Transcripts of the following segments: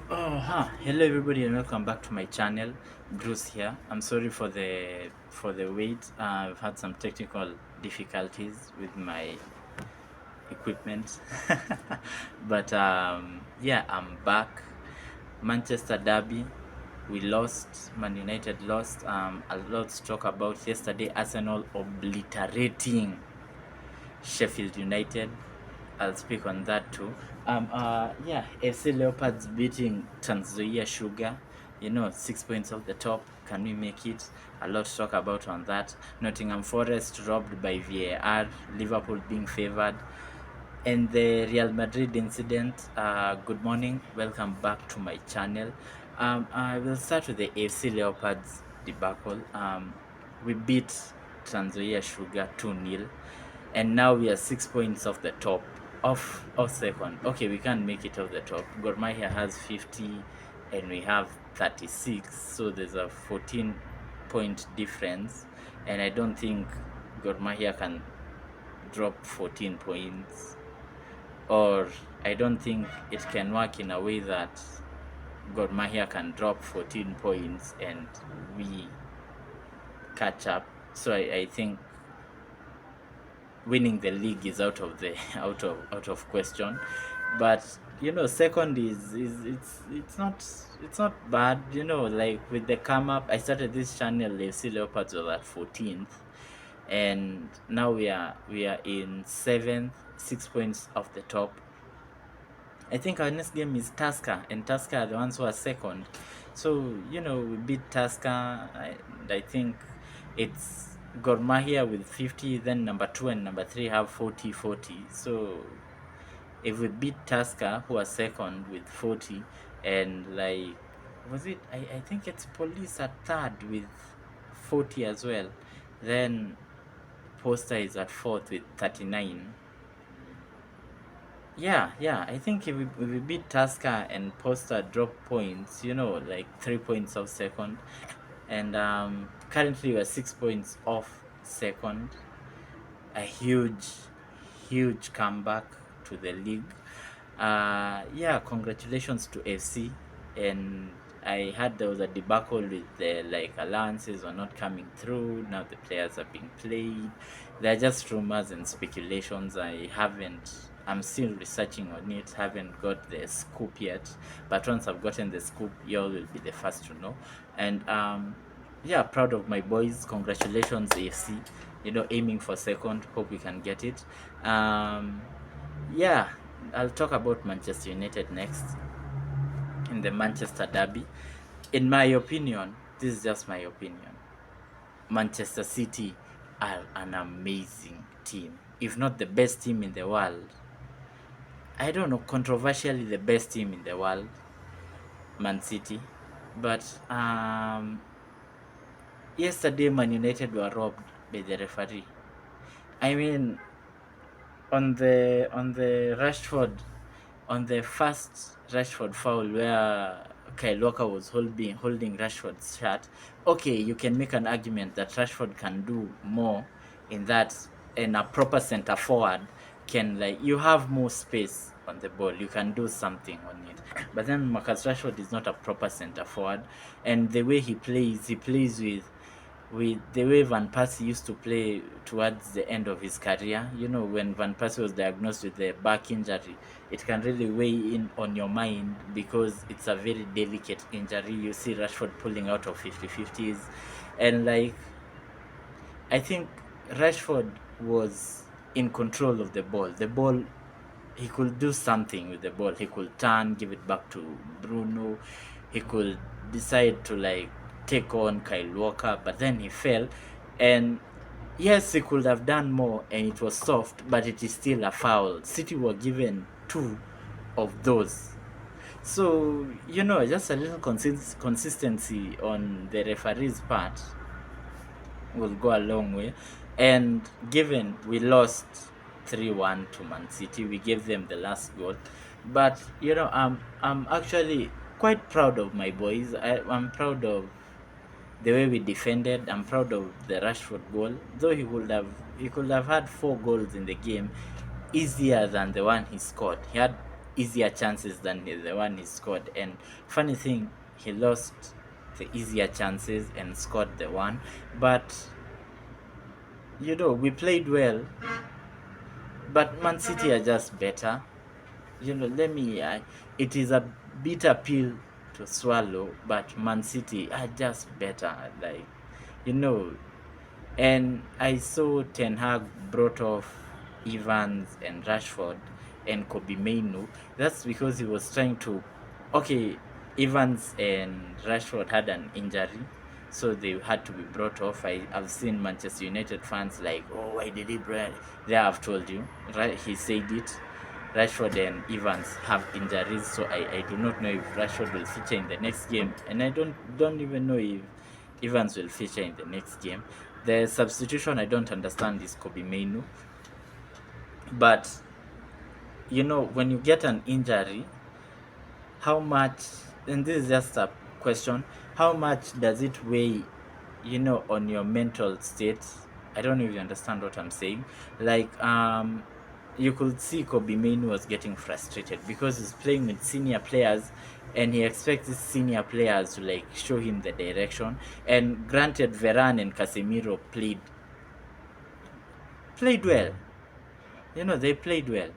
Hello everybody and welcome back to my channel. Bruce here. I'm sorry for the wait. I've had some technical difficulties with my equipment. But yeah, I'm back. Manchester Derby. We lost. Man United lost. A lot to talk about yesterday. Arsenal obliterating Sheffield United. I'll speak on that too. Yeah, FC Leopards beating Tanzania Sugar. 6 points off the top. Can we make it? A lot to talk about on that. Nottingham Forest robbed by VAR. Liverpool being favored. And the Real Madrid incident. Good morning. Welcome back to my channel. I will start with the AFC Leopards debacle. We beat Tanzania Sugar 2-0, and now we are 6 points off the top, off second. Okay, we can't make it off the top. Gor Mahia has 50 and we have 36, so there's a 14-point difference, and I don't think Gor Mahia can drop 14 points, or I don't think it can work in a way that Gor Mahia can drop 14 points and we catch up. So I think winning the league is out of the out of question. But second is it's not bad. Like with the come up, I started this channel, FC Leopards was at 14th, and now we are in 7th, 6 points off the top. I think our next game is Tusker, and Tusker are the ones who are second. So, we beat Tusker. I think it's Gor Mahia with 50, then number 2 and number 3 have 40. So, if we beat Tusker, who are second with 40, and I think it's Police at third with 40 as well. Then Poster is at fourth with 39. Yeah. I think if we beat Tusker and Poster drop points, like 3 points off second, and currently we're 6 points off second. A huge comeback to the league. Yeah, congratulations to FC. And I heard there was a debacle with the allowances were not coming through. Now the players are being played. They're just rumors and speculations. I'm still researching on it, haven't got the scoop yet. But once I've gotten the scoop, y'all will be the first to know. And yeah, proud of my boys. Congratulations, AFC. Aiming for second. Hope we can get it. Yeah, I'll talk about Manchester United next in the Manchester Derby. In my opinion, this is just my opinion, Manchester City are an amazing team, if not the best team in the world. I don't know, controversially the best team in the world, Man City. But yesterday Man United were robbed by the referee. I mean, on the Rashford, on the first Rashford foul where Kyle Walker was holding Rashford's shirt. Okay, you can make an argument that Rashford can do more in that, and a proper center forward can, you have more space on the ball, you can do something on it. But then Marcus Rashford is not a proper center forward, and the way he plays with the way Van Persie used to play towards the end of his career. When Van Persie was diagnosed with the back injury, it can really weigh in on your mind because it's a very delicate injury. You see Rashford pulling out of 50-50s, and I think Rashford was in control of the ball. The ball, he could do something with the ball. He could turn, give it back to Bruno. He could decide to take on Kyle Walker, but then he fell. And yes, he could have done more, and it was soft, but it is still a foul. City were given 2 of those. So, just a little consistency on the referee's part will go a long way. And given we lost 3-1 to Man City, we gave them the last goal. But I'm actually quite proud of my boys. I'm proud of the way we defended. I'm proud of the Rashford goal, though he could have had 4 goals in the game, easier than the one he scored. He had easier chances than the one he scored. And funny thing, he lost the easier chances and scored the one. But we played well, but Man City are just better. It is a bitter pill to swallow, but Man City are just better. You know, and I saw Ten Hag brought off Evans and Rashford and Kobe Mainu. That's because he was trying to. Okay, Evans and Rashford had an injury, so they had to be brought off. I've seen Manchester United fans like, oh, why did he bring? There, I've told you, right? He said it. Rashford and Evans have injuries, so I do not know if Rashford will feature in the next game, and I don't even know if Evans will feature in the next game. The substitution I don't understand is Kobe Mainu, but when you get an injury, how much? And this is just a question: how much does it weigh, on your mental state? I don't know if you understand what I'm saying. Like, you could see Kobe Mainu was getting frustrated because he's playing with senior players and he expects these senior players to like show him the direction. And granted, Varane and Casemiro played well. They played well.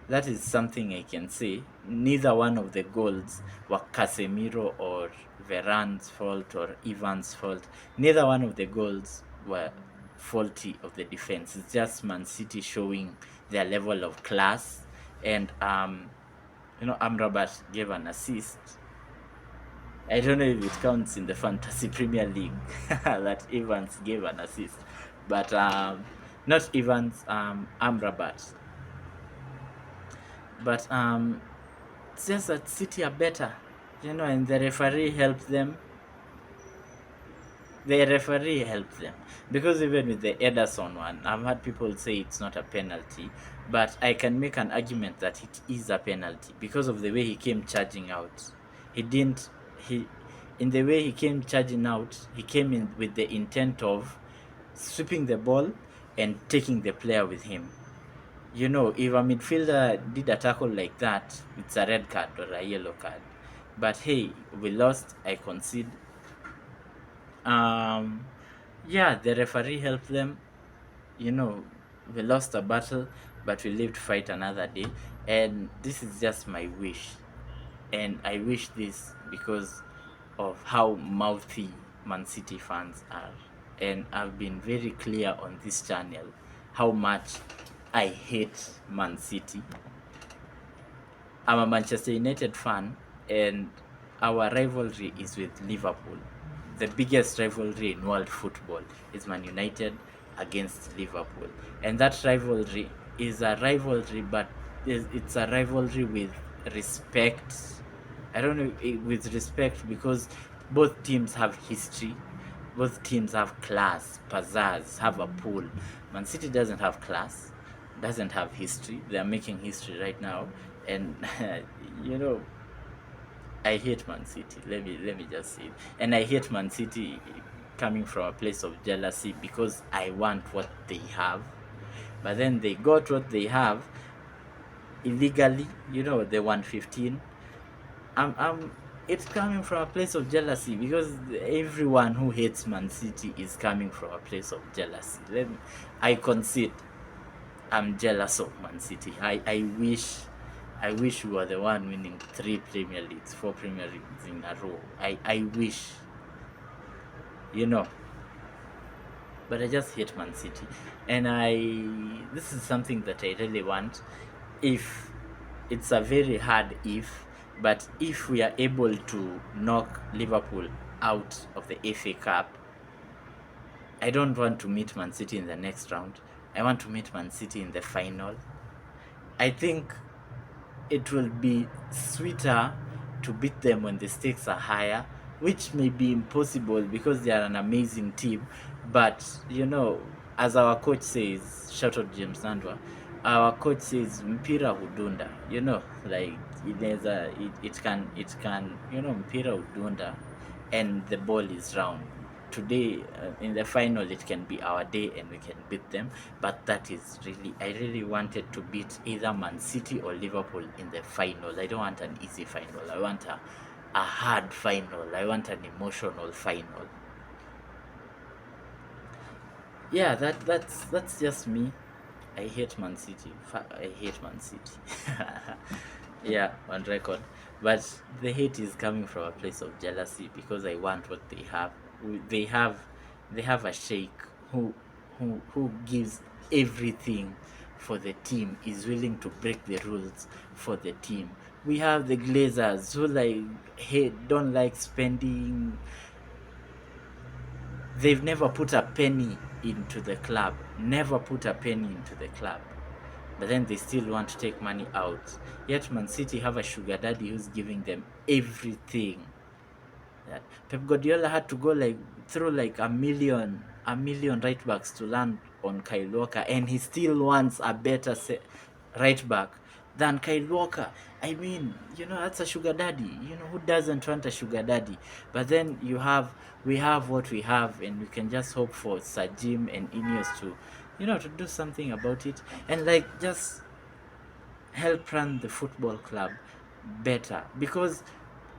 That is something I can say. Neither one of the goals were Casemiro or Varane's fault or Ivan's fault. Neither one of the goals were faulty of the defense. It's just Man City showing their level of class. And Amrabat gave an assist. I don't know if it counts in the Fantasy Premier League that Evans gave an assist, but not Evans, Amrabat. But it's just that City are better, and the referee helped them. The referee helped them because even with the Ederson one, I've had people say it's not a penalty, but I can make an argument that it is a penalty because of the way he came charging out. He didn't. He, in the way he came charging out, he came in with the intent of sweeping the ball and taking the player with him. If a midfielder did a tackle like that, it's a red card or a yellow card. But hey, we lost. I concede. Yeah, the referee helped them. We lost a battle, but we live to fight another day. And this is just my wish. And I wish this because of how mouthy Man City fans are. And I've been very clear on this channel how much I hate Man City. I'm a Manchester United fan, and our rivalry is with Liverpool. The biggest rivalry in world football is Man United against Liverpool. And that rivalry is a rivalry, but it's a rivalry with respect. I don't know, with respect, because both teams have history. Both teams have class, pizzazz, have a pool. Man City doesn't have class, doesn't have history. They are making history right now. And, I hate Man City. Let me just say it. And I hate Man City coming from a place of jealousy because I want what they have. But then they got what they have illegally, the 115. It's coming from a place of jealousy because everyone who hates Man City is coming from a place of jealousy. I concede. I'm jealous of Man City. I wish we were the one winning 3 Premier Leagues, 4 Premier Leagues in a row. I wish, but I just hate Man City. And this is something that I really want. If it's a very hard if, but if we are able to knock Liverpool out of the FA Cup, I don't want to meet Man City in the next round. I want to meet Man City in the final. I think it will be sweeter to beat them when the stakes are higher, which may be impossible because they are an amazing team. But as our coach says, shout out James Nandwa, our coach says mpira hudunda, like it can mpira hudunda, and the ball is round. today in the final it can be our day and we can beat them. But that is really, I really wanted to beat either Man City or Liverpool in the final. I don't want an easy final. I want a hard final. I want an emotional final. Yeah, that's just me. I hate Man City. I hate Man City. Yeah, on record. But the hate is coming from a place of jealousy because I want what they have. They have, they have a sheikh who who gives everything for the team, is willing to break the rules for the team. We have the Glazers who like hate, don't like spending. They've never put a penny into the club. Never put a penny into the club. But then they still want to take money out. Yet Man City have a sugar daddy who's giving them everything. Yeah. Pep Guardiola had to go like through like a million right backs to land on Kyle Walker, and he still wants a better right back than Kyle Walker. I mean, you know, that's a sugar daddy. You know, who doesn't want a sugar daddy? But then we have what we have, and we can just hope for Sir Jim and Ineos to, you know, to do something about it, and like just help run the football club better. Because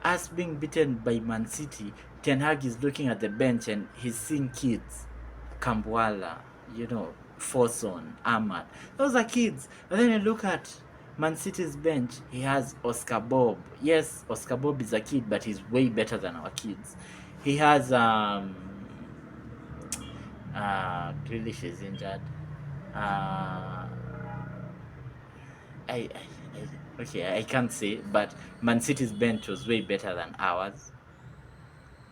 us being beaten by Man City, Ten Hag is looking at the bench and he's seeing kids, Kambwala, you know, Foson, Ahmad. Those are kids. And then you look at Man City's bench, he has Oscar Bob. Yes, Oscar Bob is a kid, but he's way better than our kids. He has Grealish is injured. Uh okay, I can't say, but Man City's bench was way better than ours.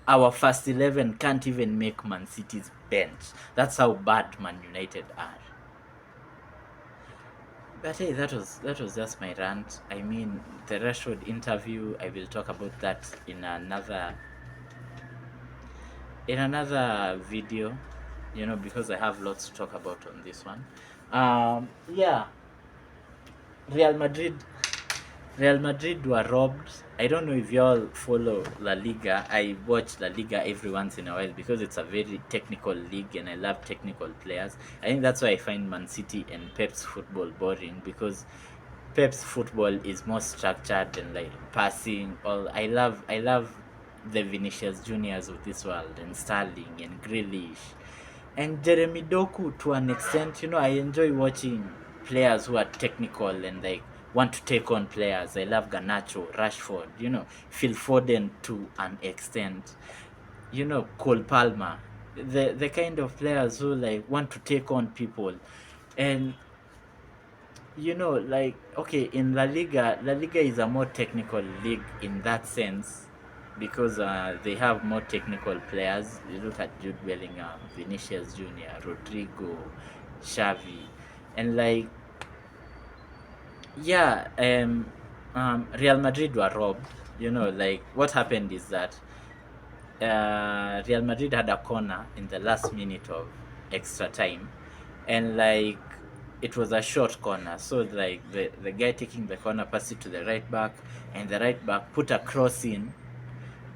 Our first 11 can't even make Man City's bench. That's how bad Man United are. But hey, that was just my rant. I mean, the Rashford interview, I will talk about that in another video, you know, because I have lots to talk about on this one. Yeah, Real Madrid Real Madrid were robbed. I don't know if y'all follow La Liga. I watch La Liga every once in a while because it's a very technical league and I love technical players. I think that's why I find Man City and Pep's football boring, because Pep's football is more structured and like passing. All I love the Vinicius Juniors of this world, and Sterling and Grealish and Jeremy Doku to an extent. You know, I enjoy watching players who are technical and like want to take on players. I love Garnacho, Rashford, you know, Phil Foden to an extent, you know, Cole Palmer, the kind of players who like want to take on people. And you know, like, okay, in La Liga is a more technical league in that sense, because they have more technical players. You look at Jude Bellingham, Vinicius Junior, Rodrigo, Xavi, and like, yeah, Real Madrid were robbed. You know, like what happened is that Real Madrid had a corner in the last minute of extra time, and like it was a short corner. So like the guy taking the corner passed it to the right back, and the right back put a cross in,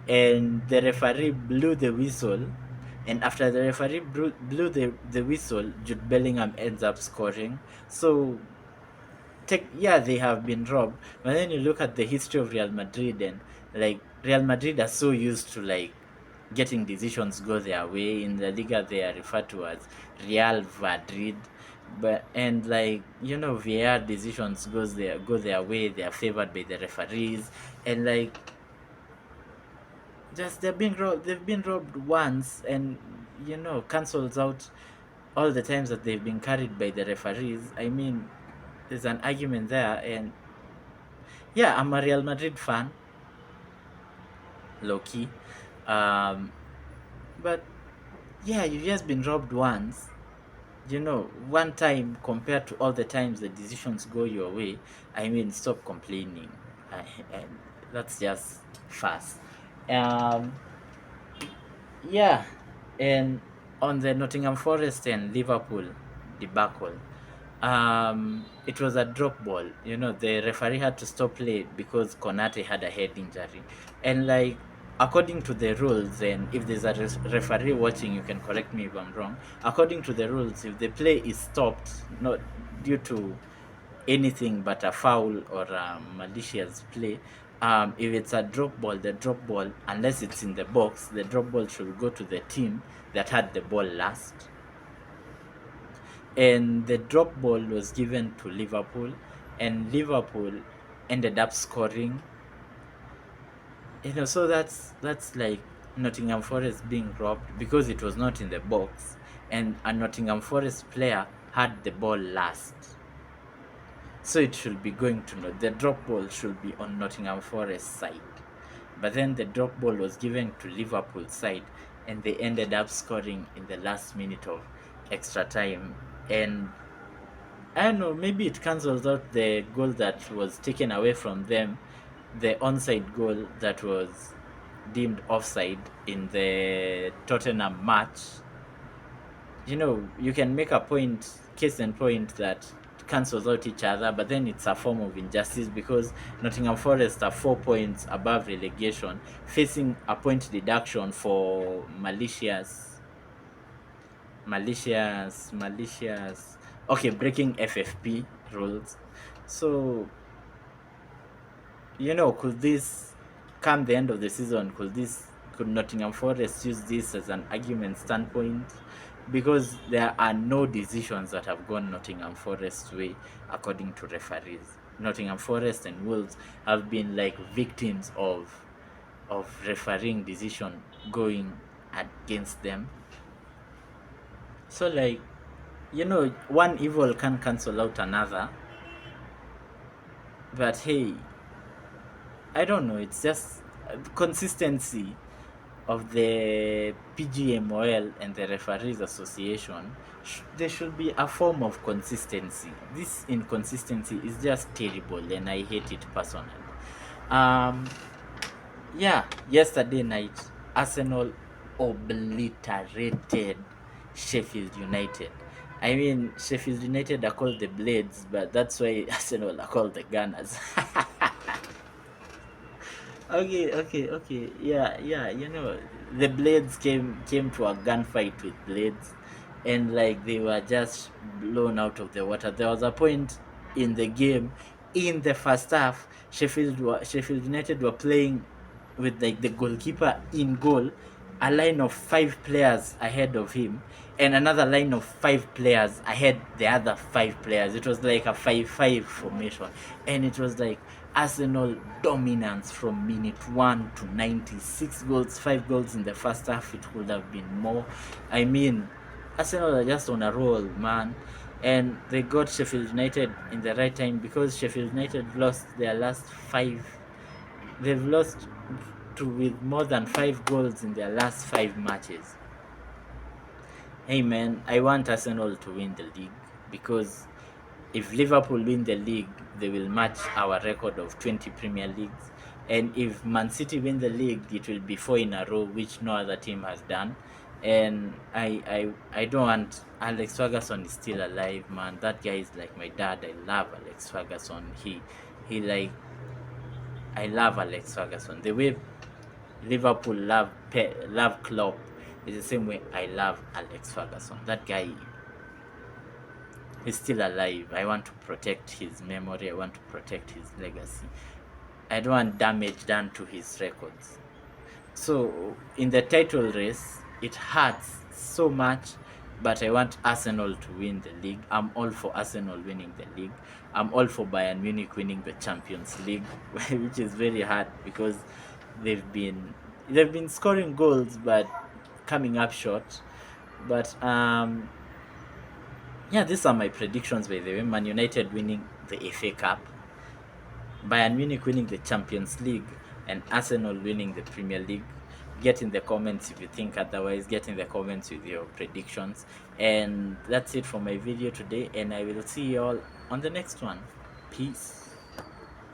and the referee blew the whistle. And after the referee blew the whistle, Jude Bellingham ends up scoring. So yeah, they have been robbed. But then you look at the history of Real Madrid, and like Real Madrid are so used to like getting decisions go their way. In the Liga, they are referred to as Real Madrid. But and like, you know, VAR decisions go their way. They are favored by the referees, and like just they've been robbed. They've been robbed once, and you know, cancels out all the times that they've been carried by the referees. I mean, there's an argument there. And yeah, I'm a Real Madrid fan, low key. Um, but yeah, you've just been robbed once. You know, one time compared to all the times the decisions go your way. I mean, stop complaining. And that's just fast. Um, yeah, and on the Nottingham Forest and Liverpool debacle, it was a drop ball. You know, the referee had to stop play because Konate had a head injury, and like according to the rules, and if there's a referee watching, you can correct me if I'm wrong. According to the rules, if the play is stopped not due to anything but a foul or a malicious play, if it's a drop ball, the drop ball, unless it's in the box, the drop ball should go to the team that had the ball last. And the drop ball was given to Liverpool, and Liverpool ended up scoring. So that's like Nottingham Forest being robbed because it was not in the box, and a Nottingham Forest player had the ball last. So it should be going to the drop ball should be on Nottingham Forest side. But then the drop ball was given to Liverpool side, and they ended up scoring in the last minute of extra time. And I don't know, maybe it cancels out the goal that was taken away from them, the onside goal that was deemed offside in the Tottenham match. You can make a point, case and point, that cancels out each other, but then it's a form of injustice because Nottingham Forest are 4 points above relegation, facing a point deduction for breaking FFP rules. So, could this come the end of the season? Could Nottingham Forest use this as an argument standpoint? Because there are no decisions that have gone Nottingham Forest's way according to referees. Nottingham Forest and Wolves have been like victims of refereeing decision going against them. So one evil can cancel out another. But hey, I don't know, it's just consistency of the PGMOL and the Referees Association. There should be a form of consistency. This inconsistency is just terrible, and I hate it personally. Yesterday night, Arsenal obliterated Sheffield United. I mean, Sheffield United are called the Blades, but that's why Arsenal are called the Gunners. Okay. Yeah. The Blades came to a gunfight with Blades, and like they were just blown out of the water. There was a point in the game, in the first half, Sheffield United were playing with like the goalkeeper in goal, a line of 5 players ahead of him, and another line of 5 players ahead the other 5 players. It was like a 5-5 formation, and it was like Arsenal dominance from minute 1 to 96 goals, 5 goals in the first half. It would have been more. I mean, Arsenal are just on a roll, man. And they got Sheffield United in the right time because Sheffield United lost their last 5. They've lost with more than 5 goals in their last 5 matches. Hey man, I want Arsenal to win the league because if Liverpool win the league, they will match our record of 20 Premier Leagues. And if Man City win the league, it will be 4 in a row, which no other team has done. And I don't want... Alex Ferguson is still alive, man. That guy is like my dad. I love Alex Ferguson. I love Alex Ferguson. The way Liverpool love Klopp is the same way I love Alex Ferguson. That guy is still alive. I want to protect his memory. I want to protect his legacy. I don't want damage done to his records. So in the title race, it hurts so much, but I want Arsenal to win the league. I'm all for Arsenal winning the league. I'm all for Bayern Munich winning the Champions League, which is very hard because they've been scoring goals but coming up short. But these are my predictions, by the way. Man United winning the FA Cup, Bayern Munich winning the Champions League, and Arsenal winning the Premier League. Get in the comments if you think otherwise. Get in the comments with your predictions. And that's it for my video today, and I will see you all on the next one. Peace.